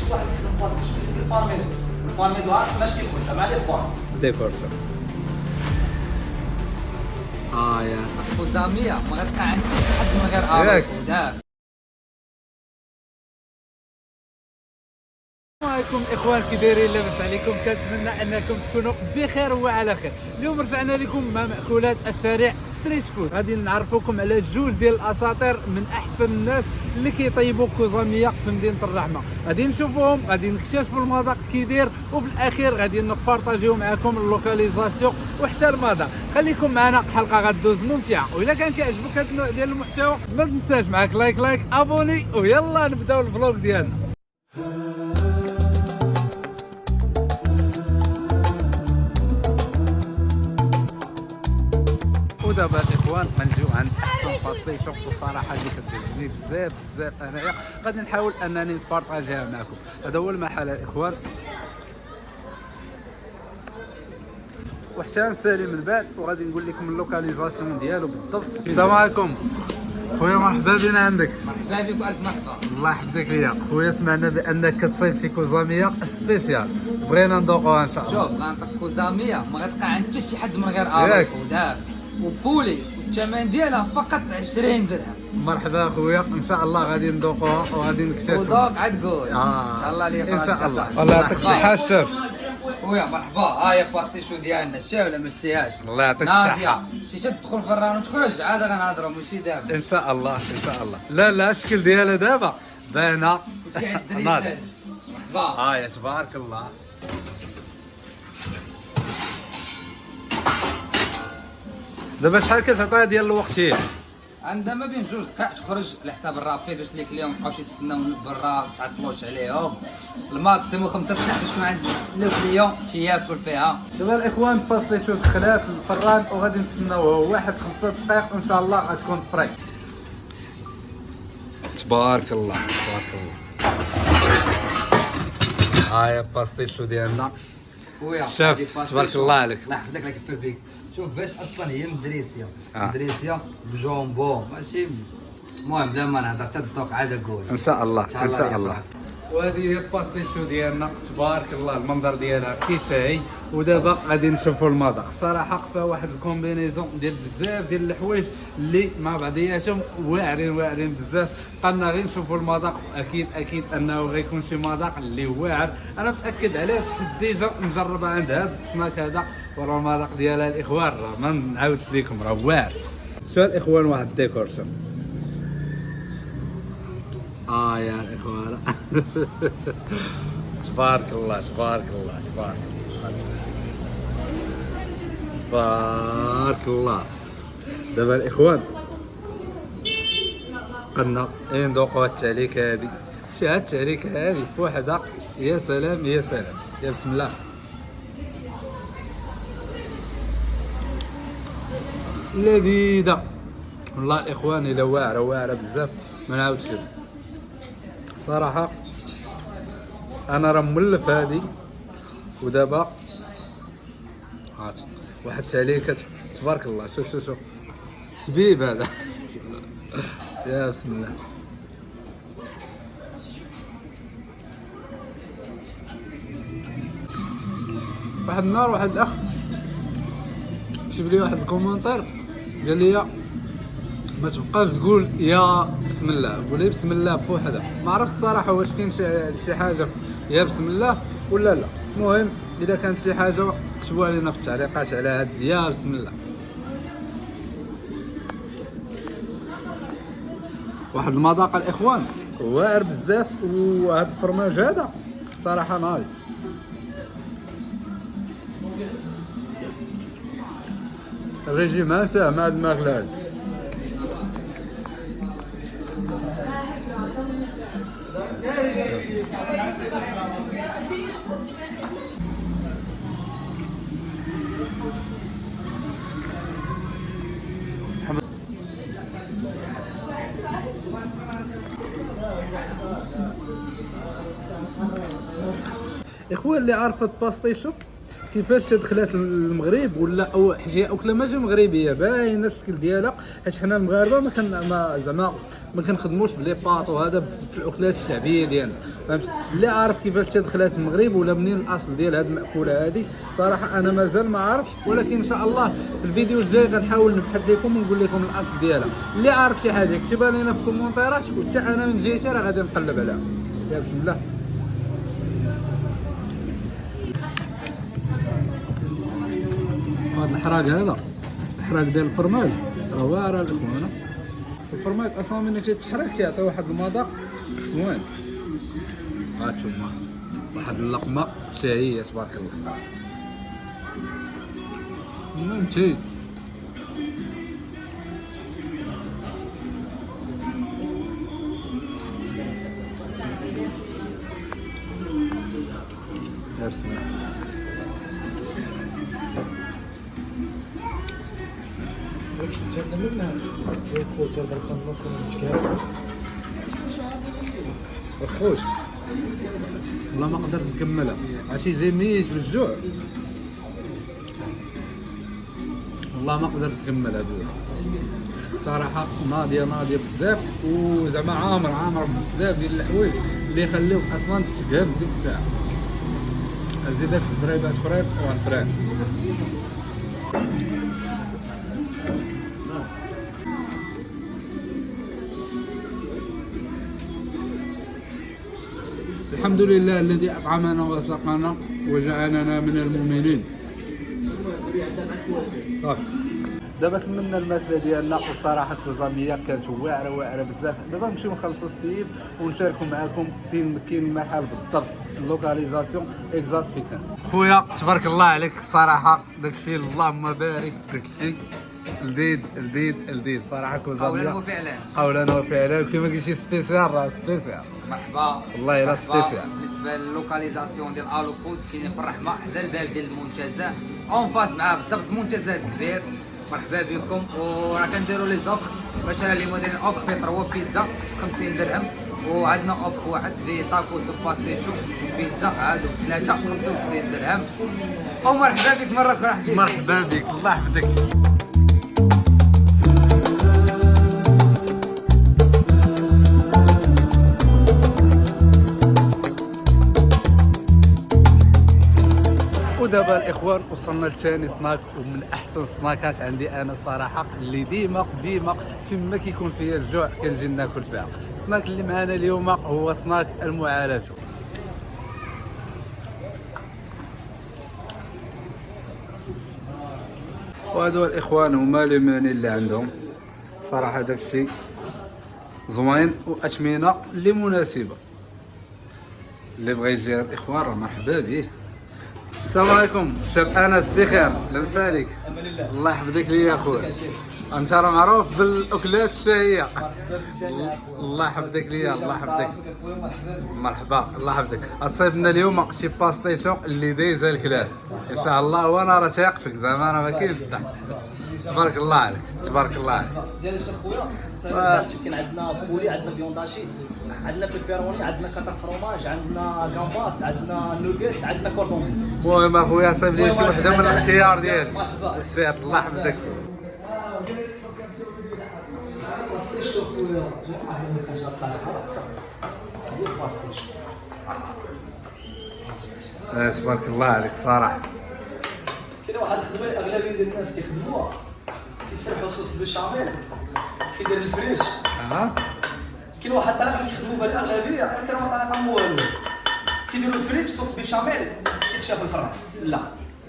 شي واحد كيخدم باستيش في البارميزو، البارميزو عارف كيفاش كيخرج مع لي بار دي فرصة. يا قدامية ما غتبقى عندك حد من غير ياك. لا. السلام عليكم اخوان، كي دايرين؟ لاباس عليكم؟ كنتمنى انكم تكونوا بخير وعلى خير. اليوم رجعنا لكم مع مأكولات الشارع ستريت فود. غادي نعرفوكم على جوج ديال الاساطير من احسن الناس اللي كيطيبوا كوزاميه في مدينه الرحمه. غادي نشوفوهم، غادي نكتشفوا المذاق كي داير، وفي الاخير غادي نبارطاجيو معكم اللوكاليزاسيون وحتى المذاق. خليكم معنا، حلقه غدوز ممتعه. واذا كان كيعجبك هذا النوع ديال المحتوى ما تنساش معاك لايك ابوني، ويلا نبداو الفلوق ديالنا. ودابا الاخوان غنجيو عند احسن باستي شوب، الصراحه اللي كتعجبني بزاف انايا غادي نحاول انني نبارطاجيها معكم. هذا هو المحل الاخوان، وحتى نسالي من بعد وغادي نقول لكم اللوكاليزاسيون ديالو بالضبط. السلام عليكم خويا، مرحبا بنا عندك. مرحبا بك والف مرحبا. الله يحفظك ليا خويا، سمعنا بانك كتصايب شي كوزاميه سبيسيال، بغينا نذوقوها ان شاء الله. شوف غنعطيك كوزامية ما غتبقى عند حتى شي حد من غير ياك. وداك وبولي، والثمن ديالها فقط 20 درهم. مرحبا خويا، ان شاء الله غادي نذوقوها وغادي نكتشفوا. وذوق عاد قول ان شاء الله لي ان شاء الله. الله الله يعطيك الصحه الشيف. خويا مرحبا. ها هي باستيشو ديالنا، شا ولا ما شتيهاش؟ الله يعطيك الصحه. ناضيه شي تدخل في الران وتخرج عاد غنهضروا ماشي دابا. ان شاء الله ان شاء الله. لا الشكل ديالها دابا باينه. كلشي عند ناضي. الدريسات. مرحبا. يا تبارك الله. دابا شحال كتعطيها ديال الوقت هي؟ عندها ما بين 2 دقائق تخرج على حساب الرابيد، باش لي كليون مابقاوش يتسناو برا ما تعطلوش عليهم. الماكسيموم 5 دقائق باش يكون عند لو كليون تياكل فيها. دابا الاخوان باستي شوف دخلات الفران وغادي نتسناوه واحد 5 دقائق وان شاء الله غتكون بري. تبارك الله تبارك الله. يا باستي شو ديالنا خويا شاف تبارك الله عليك. الله يحفظك لك يكبر فيك. شوف باش اصلا هي مدريسيه آه. مدريسيه بجونبو ماشي. المهم بلا ما نهضر حتى الذوق عاد قول ان شاء الله ان شاء الله. يفرحك. وهذه هي الباستي شو ديالنا تبارك الله، المنظر ديالها كي شاي. ودابا غادي نشوفوا المذاق. الصراحه فيها واحد الكومبينيزون ديال بزاف ديال الحوايج اللي مع بعضياتهم واعرين بزاف. قلنا غير نشوفوا المذاق، اكيد انه غيكون شي مذاق اللي واعر. انا متاكد علاش، حيت ديجا مجربه عند هذا السناك هذا، وراه المذاق ديالها الاخوان راه ما نعاودش لكم راه واعر. شو الاخوان واحد الديكورشن. يا الاخوان تبارك الله تبارك الله تبارك الله تبارك الله. دابا الاخوان قلنا ندوقوا التعليكه هذه. شي هاد التعليكه هذه وحده، يا سلام يا سلام يا بسم الله. لذيذه والله الاخوان، الا واعره بزاف ما نعاودش لكم صراحه. انا راه مولف هذه. ودابا هات واحد التعليكه تبارك الله. شوف سبيب هذا يا بسم الله. واحد النهار واحد الاخ كتب لي واحد الكومنتير قال لي ما تبقاش تقول يا بسم الله، قولي بسم الله بوحدها. ما عرفت الصراحه واش كاين شي حاجه يا بسم الله ولا لا. المهم اذا كانت شي حاجه كتبوها لنا في التعليقات على هاد يا بسم الله. واحد المذاق الاخوان واعر بزاف. وهاد الفرماج هذا صراحه ناضي. الريجيم هانساه مع الماكله هادي. اخوان اللي عارفه باستي شوب كيفاش تدخلات المغرب ولا او حاجه اكله ماشي مغربيه باينه الشكل ديالها، حيت حنا المغاربه ما زعما ما كنخدموش بلي باط وهذا في الاكلات الشعبيه ديالنا، فهمت؟ اللي عارف كيفاش تدخلات المغرب ولا منين الاصل ديال هذه المأكوله هذه صراحه انا مازال ما عارفش، ولكن ان شاء الله في الفيديو الجاي غنحاول نبحث لكم ونقول لكم الاصل ديالها. اللي عارف شي حاجه كتبها لنا في الكومونتيرات، وحتى انا من جهتي راه غادي نقلب عليها. يا بسم الله. هذا الحراق هذا الحراق ديال الفرماج راه واعر الاخوان. الفرماج اصلا ملي كيتحرق كيعطي واحد المذاق زوين. هانتوما واحد اللقمه شهيه تبارك الله. فهمتي؟ يا بسم الله. اخوش والله ما قدرت نكملها، عرفتي جاي ميت بالجوع والله ما قدرت نكملها صراحه. ناضيه بزاف، وزعما عامر بزاف ديال الحوايج اللي يخليوك اصلا تقهب ديك الساعه. زيدها في ضريبات اخرين وغنفران. الحمد لله الذي أطعمنا وسقانا وجعلنا من المؤمنين. صافي دابا كملنا الماكله ديالنا، والصراحه الكوزاميه كانت واعره بزاف. دابا نمشيو نخلصوا السيد ونشاركوا معكم فين كاين المحل بالضبط، اللوكاليزاسيون اكزاكت فين كان. خويا تبارك الله عليك الصراحه، داكشي اللهم بارك، داكشي لذيذ صراحه. كوزاميه قولا وفعلا كما قلتي سبيسيال راه سبيسيال. مرحبا والله الا سبيسيال. بالنسبه للوكاليزاسيون ديال الو فود كاينين في الرحمه حدا الباب ديال المنتزه اون فاس مع بالضبط المنتزه الكبير. مرحبا بكم، وراه كنديروا لي زوفر مثلا اللي مديرين اوف في 3 بيتزا 50 درهم، وعندنا اوف واحد في تاكوس وباسيشو بيتزا عادو 3 65 درهم. ومرحبا بك مره اخرى. مرحبا بك الله يحفظك. ودابا الاخوان وصلنا لثاني سناك، ومن احسن السناكات عندي انا صراحه، اللي ديما فيما كيكون فيا الجوع كنجي ناكل فيها. السناك اللي معنا اليوم هو سناك المعالجه. وهذو الاخوان هما لي ماني اللي عندهم صراحه، داكشي زوين واثمنه اللي مناسبه. اللي بغى يجي الاخوان راه مرحبا به. السلام عليكم شاب انس، بخير؟ لاباس عليك؟ الله يحفظك لي يا اخويا. انت راه معروف بالاكلات الشهيه. الله يحفظك لي، الله يحفظك. مرحبا الله يحفظك. غتصيب لنا اليوم شي باستيشو اللي دايزه الكلاب ان شاء الله، وانا راه تايق فيك زعما راه ما كاينش الضحك. تبارك الله عليك تبارك الله عليك. ديال الشيخ خويا كاين عندنا بولي، عندنا فيونداشي، عندنا بيبيروني، عندنا كاتر فروماج، عندنا كامباس، عندنا نوغيت، عندنا كوردون. المهم اخويا صايب لي شي وحده من الاختيار ديالك. سير الله يحفظك. تبارك الله عليك صراحه. كاين واحد الخدمه اللي اغلبيه ديال الناس كيخدموها، كيسرحوا صوص بالشاميل، كيدير الفريش. كاين واحد الطريقه اللي كيخدموا بها الاغلبيه، كاين واحد الطريقه موالو، كيديروا الفريش صوص بالشاميل كيتشا في الفرن. لا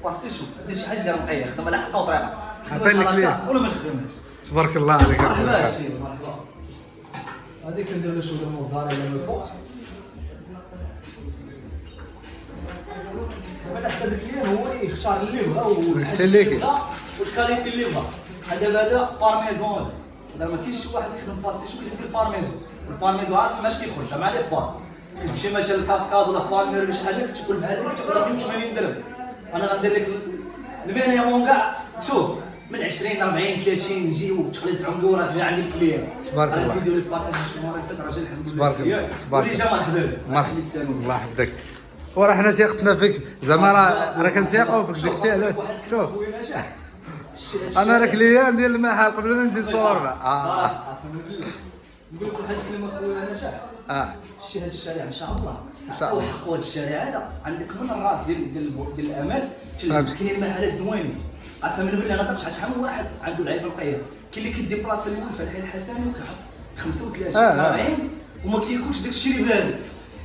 باستيشو دير شي حاجه ديال نقيه، خدمه لا حقه وطريقه عطيني لك ليه ولا ما تخدمهاش. تبارك الله عليك. مرحبا سيدي مرحبا. هذه كندير له شويه موزاريلا من الفوق على حسب الكليان، هو يختار اللي بغا والكاليتي اللي بغا. هذا بارميزون، ما كاينش شي واحد يخدم باستيشو كيدير فيه البارميزون. البارميزون عارف ماش كيخرج مع لي بار، كتمشي مثلا الكاسكاد ولا بالمير ولا شي حاجه كتاكل بحال هذيك تاكلها ب 80 درهم. انا غندير لك المينيمون كاع، شوف من 20 40 30 نجيو تخليط عنقوره جا عند الكليان. تبارك الله. الفيديو اللي بارطاجي شي مره الفتره جا الحمد لله. تبارك الله تبارك الله. مرحبا بك. الله يحفظك. وراه حنا ثقتنا فيك زعما راه كنثيقوا فيك داكشي علاش شوف انا راه كليان ديال المحل قبل ما نجي نصور معاه. قسما بالله نقول لك واحد الكلمه خويا انا شاعر. شتي هذا الشارع ان شاء الله وحقوا هذا الشارع هذا عندك من الراس ديال الامل كاينين محلات زوينين. قسما بالله انا درت شحال من واحد عنده لعيبه نقيه كاين اللي كيدي بلاصه اللي في الحي الحسني وكيحط 35 40 وما كياكلش داك الشيء اللي بارد.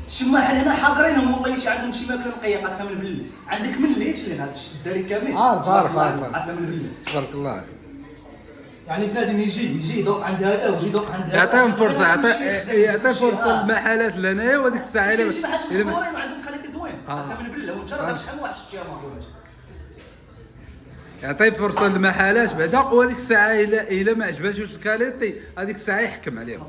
شي محل هنا حاضرينهم والله شي عندهم شي ماكله نقيه قسما بالله. عندك من الليت لهنا هذا الدري كامل عارف قسما بالله تبارك الله. يعني بنادم يجي يذوق عند هذا ويجي يذوق عند هذا. يعطيهم فرصه يعطي فرصه المحلات لهنايا وهذيك الساعه كاين شي محلات مخبورين وعندهم كاليتي زوين قسما بالله وانت راه شحال من واحد شفتيها مخبورات. يعطي فرصه للمحلات بعدا وهذيك الساعه الا ما عجباتوش الكاليتي هذيك الساعه يحكم عليهم.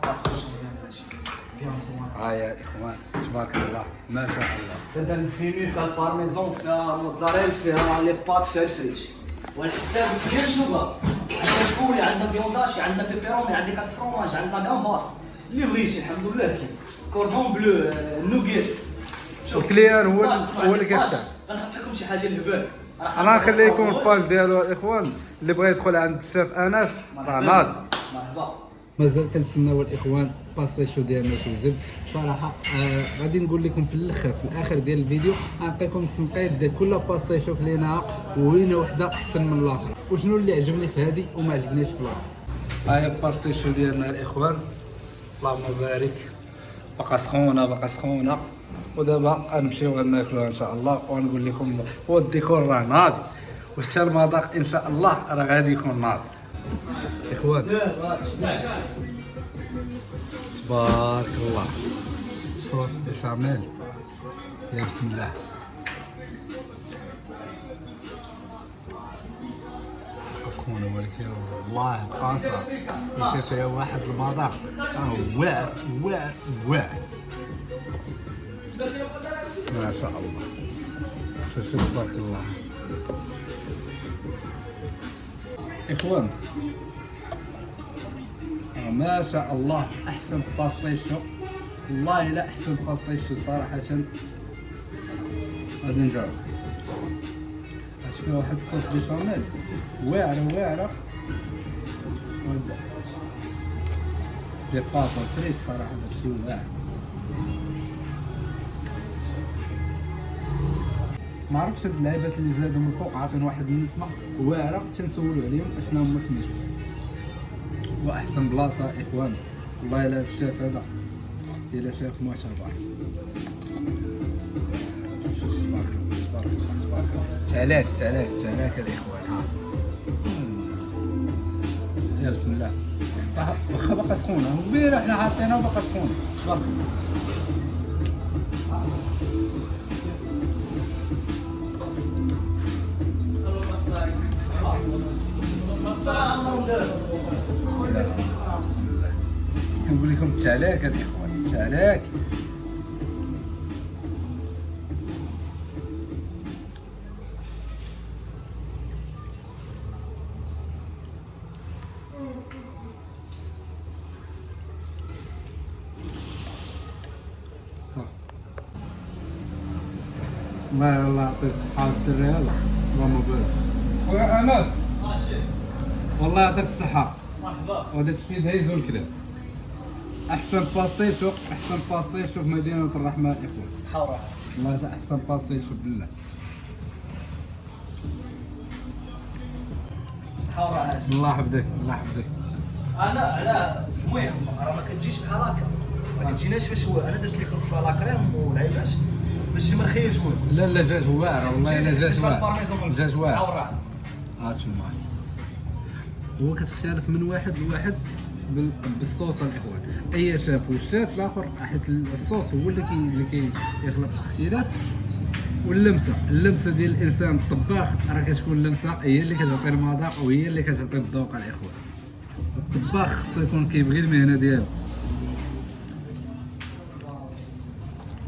يا اخوان تبارك الله ما شاء الله. هذا الفيني فيها البارميزون فيها موتزاريل فيها لي بات فيها الفريش والحساب كاين شنو بغا. عندنا الكولي عندنا فيونداشي عندنا بيبيرومي عندنا كات فروماج عندنا كامباس اللي بغيتي الحمد لله كاين كوردون بلو نوغيت. الكليان هو اللي كيفتح. غنحط لكم شي حاجه الهبال. انا نخلي لكم الباج ديالو الاخوان اللي بغى يدخل عند الشيف انس راه ناض. مرحبا. مازال كنتسناو الاخوان باستيشو ديالنا توجد صراحه. غادي نقول لكم في الاخر في الاخر ديال الفيديو غنعطيكم التنقيط ديال كل باستيشو كليناها وين وحده احسن من الاخر وشنو اللي عجبني في هذه وما عجبنيش في الاخر. هاي باستيشو ديالنا الاخوان اللهم بارك باقا سخونه ودابا غنمشيو غناكلوها ان شاء الله. ونقول لكم هو الديكور راه ناضي وحتى المذاق ان شاء الله راه غادي يكون ناضي. اخوان تبارك الله صوص بشاميل يا بسم الله. سخونه ولكن والله قاصره حتى فيها واحد المذاق واعر ما شاء الله. شوف تبارك الله اخوان ما شاء الله احسن باستيشو والله لا احسن باستيشو صراحه. غادي نجرب اش فيها واحد الصوص بيشاميل واعره دي بابا فريش صراحه داكشي واعر. ما عرفتش هاد اللعيبات اللي زادوا من الفوق عاطين واحد النسمه واعره تنسولوا عليهم اشنا هما سميتهم. واحسن بلاصه اخوان والله الا الشيف هذا الا شيف معتبر. شوف تبارك الله تعلاك الاخوان. ها يا بسم الله. واخا باقا سخونه كبيره حنا حاطينها وباقا سخونه تبارك الله. بسم الله. نقول لكم التعلاك هذا اخوان التعلاك. الله يعطي الصحة الدري هذا اللهم بارك. خويا انس والله يعطيك الصحة. مرحبا. وهذاك الشيء دايزو الكلام. احسن باستيشو في مدينة الرحمة الاخوان. صحة وراحة. والله احسن باستيشو بالله. صحة وراحة. الله يحفظك. انا المهم راه ما كتجيش بحال هكا ما كتجيناش فاش هو انا درت لكم في لاكريم والعيبات باش تجي مرخيه زوين. لا جات واعر والله الا جات واعر. صحة وراحة. تما هو كتختلف من واحد لواحد بالصوص الاخوان. اي شاف والشاف الاخر حيت الصوص هو اللي كيخلق الاختلاف. واللمسه ديال الانسان الطباخ راه كتكون اللمسه هي اللي كتعطي المذاق وهي اللي كتعطي الذوق الاخوان. الطباخ خصو يكون كيبغي المهنه ديالو.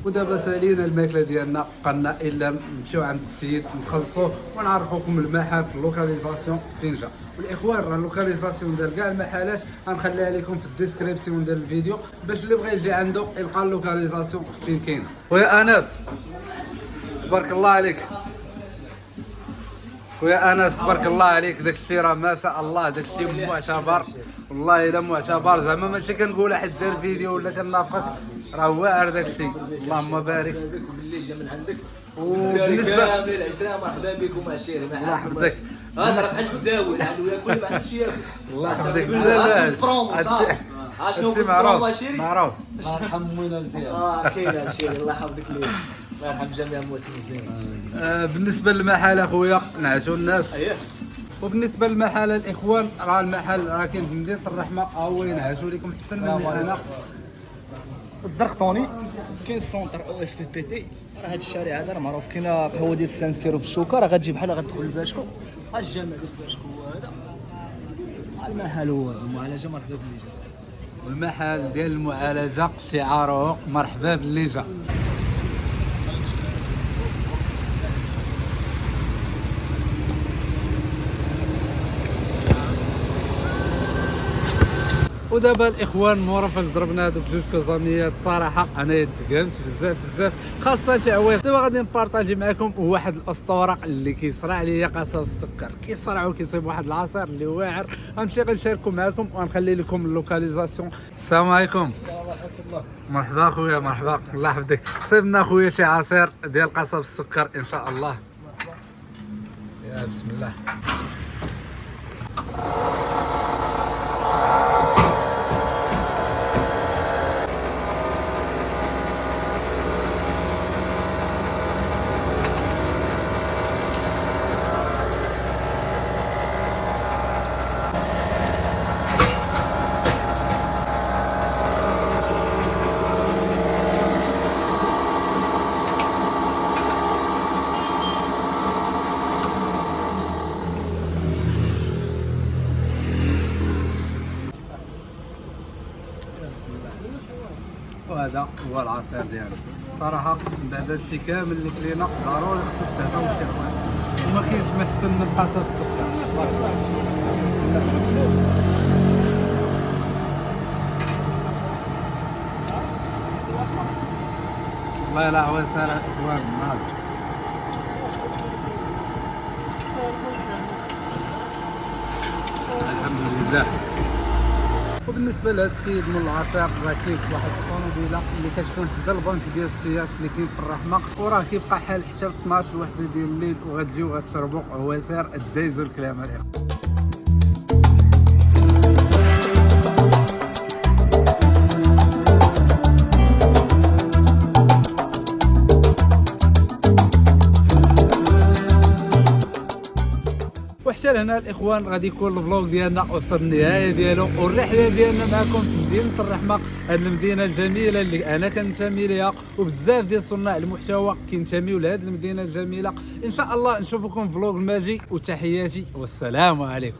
ودابا سالينا الماكله ديالنا بقالنا الا نمشيو عند السيد نخلصوه ونعرفوكم المحل في اللوكاليزاسيون فين جا. والاخوان راه اللوكاليزاسيون ديال كاع المحلات غنخليها لكم في الديسكريبسيون ديال الفيديو باش اللي بغى يجي عنده يلقى اللوكاليزاسيون فين كاينه. ويا انس تبارك الله عليك خويا انس، تبارك الله عليك. داك الشيء راه ما شاء الله، داك الشيء معتبر والله الا معتبر، زعما ماشي كنقول حد دار فيديو ولا كنافقك، راه واعر داك الشيء. اللهم بارك. باللي جا من عندك وبالنسبه كامل العشره مرحبا بكم عشيري. الله يحفظك. هذا راه بحال الزاويه عنده ياكل ما عندوش ياكل. الله يحفظك. لا لا هادشي هادشي معروف معروف. الله يرحم مولانا مزيان. كاين هادشي. الله يحفظك ليه، الله يرحم جميع اموات المسلمين. بالنسبه للمحل اخويا نعسوا الناس. اييه. وبالنسبه للمحل الاخوان، راه المحل راه كاين في مدينه الرحمه، هو اللي نعسوا لكم احسن مني انا. الزرقطوني كاين السونتر او اف بي بي تي. راه هذا الشارع هذا راه معروف. كاينه قهوه ديال سان سيرو في الشوكه، راه غتجي بحال غتدخل لباشكو. ها الجامع ديال باشكو هذا، ها المحل هو المعالجه. مرحبا باللي جا. والمحل ديال المعالجه شعاره مرحبا باللي جا. ودابا الاخوان مورا فاش ضربنا هذوك جوج كوزاميات، صراحه انا دقمت بزاف بزاف، خاصه شي عويص. دابا غادي نبارطاجي معكم واحد الاسطوره اللي كيصرع ليا قصب السكر، كيصرع وكيصيب واحد العصير اللي واعر. غنمشي غنشاركو معكم وغنخلي لكم اللوكاليزاسيون. السلام عليكم. السلام ورحمه الله. مرحبا خويا، مرحبا، الله يحفظك. صيبنا خويا شي عصير ديال قصب السكر ان شاء الله. يا بسم الله. وهذا هو العصير ديالو. صراحه من بعد هادشي كامل اللي كلينا ضروري خصك تهداو شي خويا، وما كاينش ما احسن من قصب السكر. والله لا عويص اخوان ناض. الحمد لله. وبالنسبه لهذا السيد من العصير، راه كاين واحد الطوموبيله اللي كتكون حدا البنك ديال السياج اللي كاين في الرحمه، وراه كيبقى حال حتى ل 12 وحده ديال الليل، وغتجيو غتشربوا عويصير الدايزو الكلام عليها. وحتى لهنا الاخوان غادي يكون الفلوق ديالنا وصل النهايه ديالو، والرحله ديالنا معكم في مدينه الرحمه، هذه المدينه الجميله اللي انا كنتمي ليها، وبزاف ديال صناع المحتوى كينتميو لهذه المدينه الجميله. ان شاء الله نشوفكم في فلوق الماجي، وتحياتي والسلام عليكم.